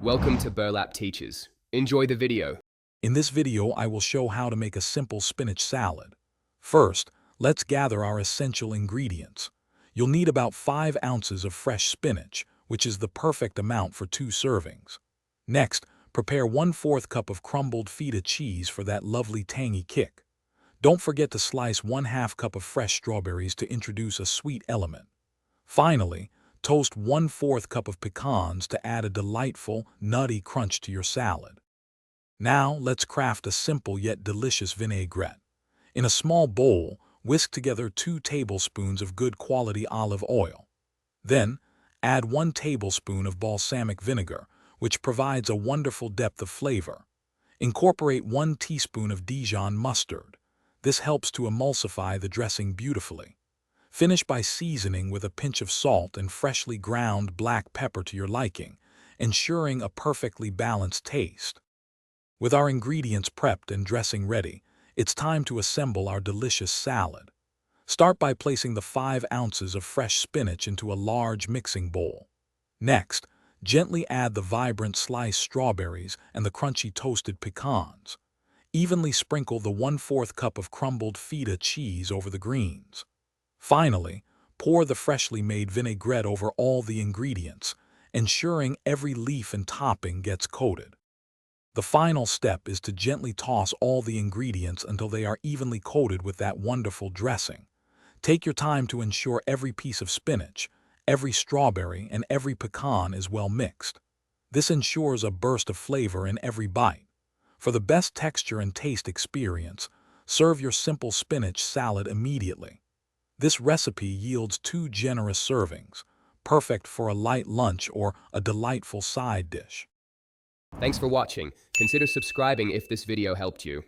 Welcome to Burlap Teachers. Enjoy the video. In this video, I will show how to make a simple spinach salad. First, let's gather our essential ingredients. You'll need about 5 ounces of fresh spinach, which is the perfect amount for 2 servings. Next, prepare 1/4 cup of crumbled feta cheese for that lovely tangy kick. Don't forget to slice 1/2 cup of fresh strawberries to introduce a sweet element. Finally, toast 1/4 cup of pecans to add a delightful, nutty crunch to your salad. Now, let's craft a simple yet delicious vinaigrette. In a small bowl, whisk together 2 tablespoons of good quality olive oil. Then, add 1 tablespoon of balsamic vinegar, which provides a wonderful depth of flavor. Incorporate 1 teaspoon of Dijon mustard. This helps to emulsify the dressing beautifully. Finish by seasoning with a pinch of salt and freshly ground black pepper to your liking, ensuring a perfectly balanced taste. With our ingredients prepped and dressing ready, it's time to assemble our delicious salad. Start by placing the 5 ounces of fresh spinach into a large mixing bowl. Next, gently add the vibrant sliced strawberries and the crunchy toasted pecans. Evenly sprinkle the 1/4 cup of crumbled feta cheese over the greens. Finally, pour the freshly made vinaigrette over all the ingredients, ensuring every leaf and topping gets coated. The final step is to gently toss all the ingredients until they are evenly coated with that wonderful dressing. Take your time to ensure every piece of spinach, every strawberry, and every pecan is well mixed. This ensures a burst of flavor in every bite. For the best texture and taste experience, serve your simple spinach salad immediately. This recipe yields 2 generous servings, perfect for a light lunch or a delightful side dish. Thanks for watching. Consider subscribing if this video helped you.